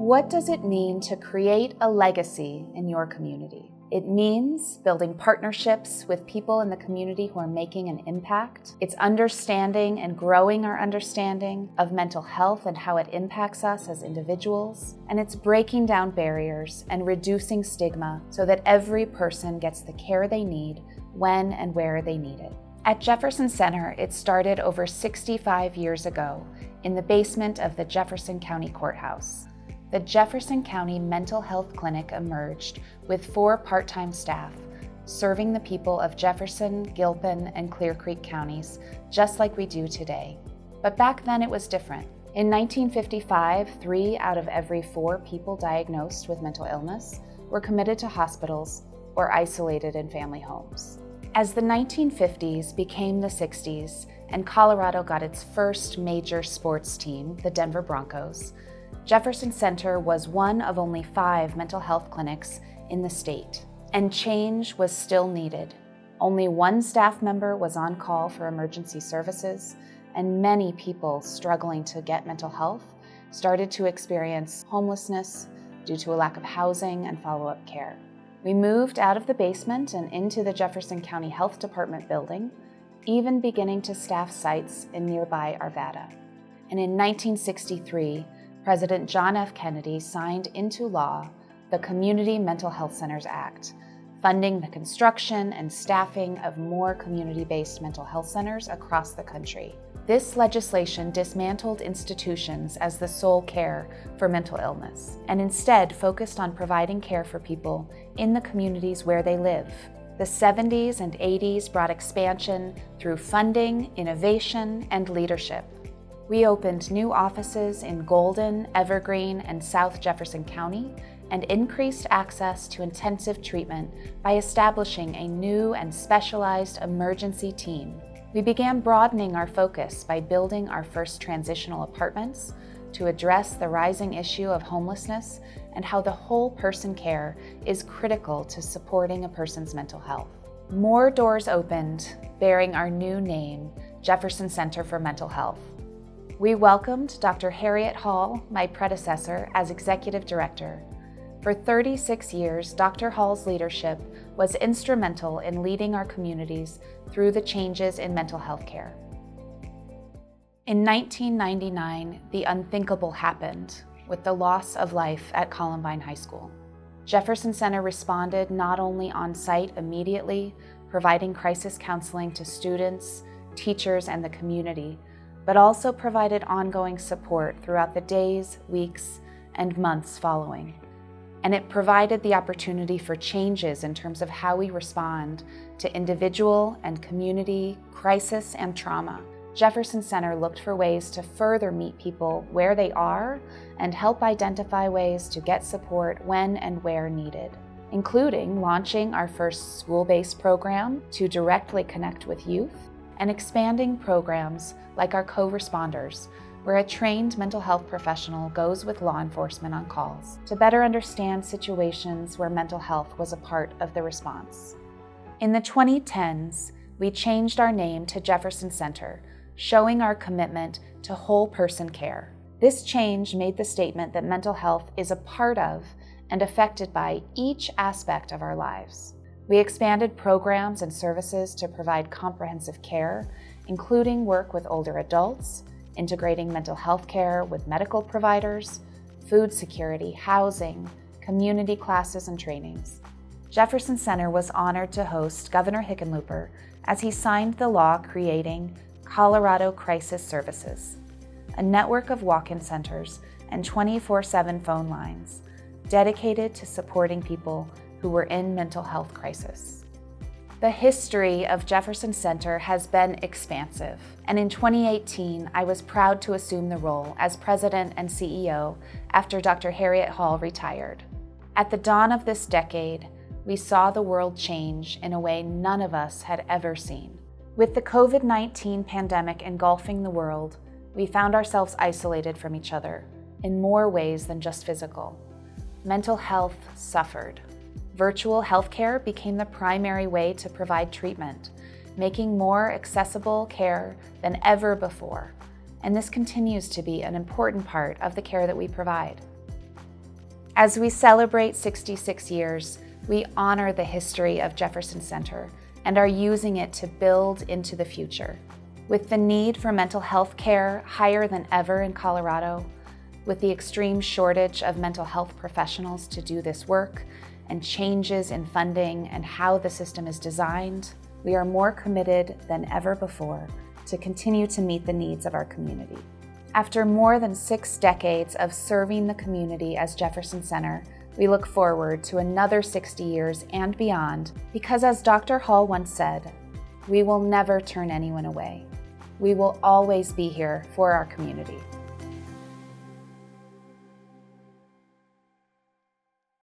What does it mean to create a legacy in your community? It means building partnerships with people in the community who are making an impact. It's understanding and growing our understanding of mental health and how it impacts us as individuals. And it's breaking down barriers and reducing stigma so that every person gets the care they need when and where they need it. At Jefferson Center, it started over 65 years ago in the basement of the Jefferson County Courthouse. The Jefferson County Mental Health Clinic emerged with 4 part-time staff, serving the people of Jefferson, Gilpin, and Clear Creek counties, just like we do today. But back then it was different. In 1955, 3 out of every 4 people diagnosed with mental illness were committed to hospitals or isolated in family homes. As the 1950s became the 60s and Colorado got its first major sports team, the Denver Broncos, Jefferson Center was one of only 5 mental health clinics in the state, and change was still needed. Only 1 staff member was on call for emergency services, and many people struggling to get mental health started to experience homelessness due to a lack of housing and follow-up care. We moved out of the basement and into the Jefferson County Health Department building, even beginning to staff sites in nearby Arvada. And in 1963, President John F. Kennedy signed into law the Community Mental Health Centers Act, funding the construction and staffing of more community-based mental health centers across the country. This legislation dismantled institutions as the sole care for mental illness, and instead focused on providing care for people in the communities where they live. The 70s and 80s brought expansion through funding, innovation, and leadership. We opened new offices in Golden, Evergreen, and South Jefferson County and increased access to intensive treatment by establishing a new and specialized emergency team. We began broadening our focus by building our first transitional apartments to address the rising issue of homelessness and how the whole person care is critical to supporting a person's mental health. More doors opened, bearing our new name, Jefferson Center for Mental Health. We welcomed Dr. Harriet Hall, my predecessor, as executive director. For 36 years, Dr. Hall's leadership was instrumental in leading our communities through the changes in mental health care. In 1999, the unthinkable happened with the loss of life at Columbine High School. Jefferson Center responded not only on site immediately, providing crisis counseling to students, teachers, and the community, but also provided ongoing support throughout the days, weeks, and months following. And it provided the opportunity for changes in terms of how we respond to individual and community crisis and trauma. Jefferson Center looked for ways to further meet people where they are and help identify ways to get support when and where needed, including launching our first school-based program to directly connect with youth and expanding programs like our co-responders, where a trained mental health professional goes with law enforcement on calls to better understand situations where mental health was a part of the response. In the 2010s, we changed our name to Jefferson Center, showing our commitment to whole person care. This change made the statement that mental health is a part of and affected by each aspect of our lives. We expanded programs and services to provide comprehensive care, including work with older adults, integrating mental health care with medical providers, food security, housing, community classes, and trainings. Jefferson Center was honored to host Governor Hickenlooper as he signed the law creating Colorado Crisis Services, a network of walk-in centers and 24/7 phone lines dedicated to supporting people who were in mental health crisis. The history of Jefferson Center has been expansive, and in 2018, I was proud to assume the role as president and CEO after Dr. Harriet Hall retired. At the dawn of this decade, we saw the world change in a way none of us had ever seen. With the COVID-19 pandemic engulfing the world, we found ourselves isolated from each other in more ways than just physical. Mental health suffered. Virtual healthcare became the primary way to provide treatment, making more accessible care than ever before, and this continues to be an important part of the care that we provide. As we celebrate 66 years, we honor the history of Jefferson Center and are using it to build into the future. With the need for mental health care higher than ever in Colorado, with the extreme shortage of mental health professionals to do this work, and changes in funding and how the system is designed, we are more committed than ever before to continue to meet the needs of our community. After more than 6 decades of serving the community as Jefferson Center, we look forward to another 60 years and beyond because, as Dr. Hall once said, we will never turn anyone away. We will always be here for our community.